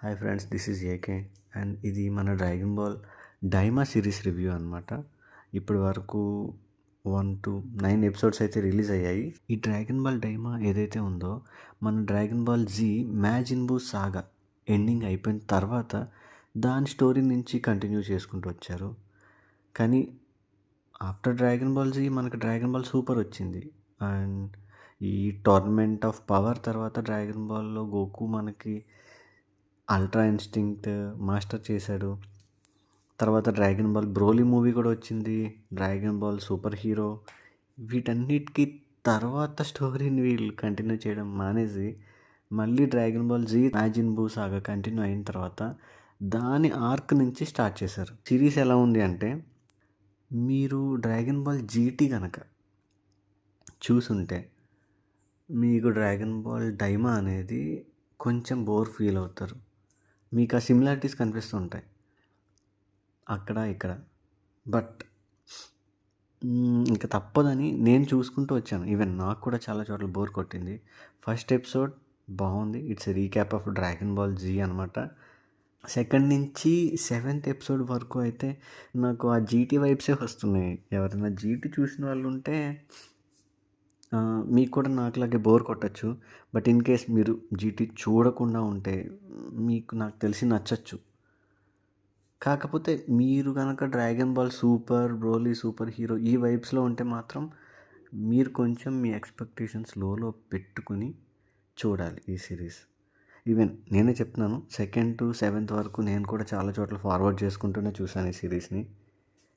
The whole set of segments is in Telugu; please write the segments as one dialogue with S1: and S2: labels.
S1: Hi friends, this is AK and ఇది మన డ్రాగన్ బాల్ డైమా సిరీస్ రివ్యూ అనమాట. ఇప్పటి వరకు 1 to 9 ఎపిసోడ్స్ అయితే రిలీజ్ అయ్యాయి. ఈ డ్రాగన్ బాల్ డైమా ఏదైతే ఉందో మన డ్రాగన్ బాల్ జీ మ్యాజిన్ బూ సాగా ఎండింగ్ అయిపోయిన తర్వాత దాని స్టోరీ నుంచి కంటిన్యూ చేసుకుంటూ వచ్చారు. కానీ ఆఫ్టర్ డ్రాగన్ బాల్ జీ మనకు డ్రాగన్ బాల్ సూపర్ వచ్చింది. అండ్ ఈ టోర్నమెంట్ ఆఫ్ పవర్ తర్వాత డ్రాగన్ బాల్లో గోకు మనకి అల్ట్రా ఇన్స్టింక్ట్ మాస్టర్ చేశాడు. తర్వాత డ్రాగన్ బాల్ బ్రోలీ మూవీ కూడా వచ్చింది. Dragon ball super hero. వీటన్నిటికీ తర్వాత స్టోరీని వీళ్ళు కంటిన్యూ చేయడం మానేసి మళ్ళీ డ్రాగన్ బాల్ జీ మ్యాజిన్ బూ సాగా కంటిన్యూ అయిన తర్వాత దాని ఆర్క్ నుంచి స్టార్ట్ చేశారు. సిరీస్ ఎలా ఉంది అంటే, మీరు డ్రాగన్ బాల్ జీటీ కనుక చూసుంటే మీకు డ్రాగన్ బాల్ డైమా అనేది కొంచెం బోర్ ఫీల్ అవుతారు. మీకు ఆ సిమిలారిటీస్ కనిపిస్తూ ఉంటాయి అక్కడ ఇక్కడ. బట్ ఇంకా తప్పదని నేను చూసుకుంటూ వచ్చాను. ఈవెన్ నాకు కూడా చాలా చోట్ల బోర్ కొట్టింది. ఫస్ట్ ఎపిసోడ్ బాగుంది. It's a recap of dragon Ball Z అనమాట. సెకండ్ నుంచి 7th ఎపిసోడ్ వరకు అయితే నాకు ఆ జీటీ వైబ్సే వస్తున్నాయి. ఎవరైనా జీటీ చూసిన వాళ్ళు ఉంటే మీకు కూడా నాకులాగే బోర్ కొట్టచ్చు. బట్ ఇన్ కేస్ మీరు జీటీ చూడకుండా ఉంటే మీకు నాకు తెలిసి నచ్చచ్చు. కాకపోతే మీరు కనుక dragon ball super, Broly super hero ఈ వైబ్స్లో ఉంటే మాత్రం మీరు కొంచెం మీ ఎక్స్పెక్టేషన్స్ లోలో పెట్టుకుని చూడాలి ఈ సిరీస్. ఈవెన్ నేనే చెప్తున్నాను, 2nd to 7th వరకు నేను కూడా చాలా చోట్ల ఫార్వర్డ్ చేసుకుంటూనే చూశాను ఈ సిరీస్ని.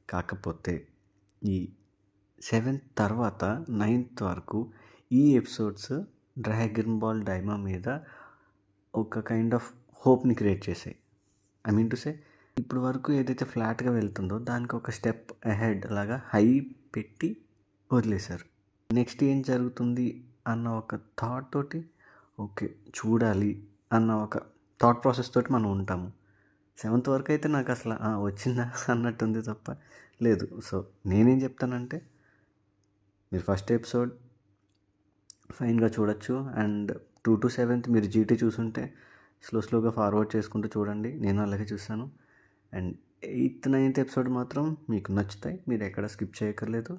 S1: కాకపోతే ఈ 7th తర్వాత 9th వరకు ఈ ఎపిసోడ్స్ డ్రాగన్ బాల్ డైమా మీద ఒక కైండ్ ఆఫ్ హోప్ని క్రియేట్ చేసాయి. ఐ మీన్ టు సే, ఇప్పుడు వరకు ఏదైతే ఫ్లాట్గా వెళ్తుందో దానికి ఒక స్టెప్ అహెడ్ లాగా హై పెట్టి వదిలేశారు. నెక్స్ట్ ఏం జరుగుతుంది అన్న ఒక థాట్ తోటి ఓకే చూడాలి అన్న ఒక థాట్ ప్రాసెస్ తోటి మనం ఉంటాము. 7th వరకు అయితే నాకు అసలు వచ్చిందా అన్నట్టుంది తప్ప లేదు. సో నేనేం చెప్తానంటే, మీరు ఫస్ట్ ఎపిసోడ్ ఫైన్గా చూడొచ్చు. అండ్ 2 to 7th మీరు జీటీ చూసుంటే స్లోగా ఫార్వర్డ్ చేసుకుంటూ చూడండి. నేను అలాగే చూస్తాను. అండ్ 8th 9th ఎపిసోడ్ మాత్రం మీకు నచ్చుతాయి. మీరు ఎక్కడ స్కిప్ చేయక్కర్లేదు.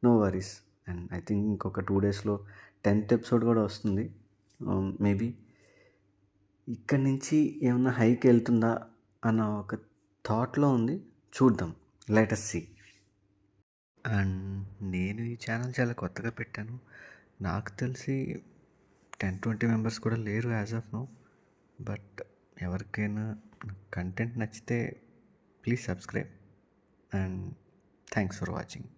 S1: No worries. And I think ఇంకొక 2 daysలో 10th ఎపిసోడ్ కూడా వస్తుంది. మేబీ ఇక్కడి నుంచి ఏమన్నా హైకి వెళ్తుందా అన్న ఒక థాట్లో ఉంది. చూద్దాం, లెట్ us see. అండ్ నేను ఈ ఛానల్ చాలా కొత్తగా పెట్టాను. నాకు తెలిసి 10-20 మెంబర్స్ కూడా లేరు యాజ్ ఆఫ్ నో. బట్ ఎవరికైనా కంటెంట్ నచ్చితే please subscribe. And thanks for watching.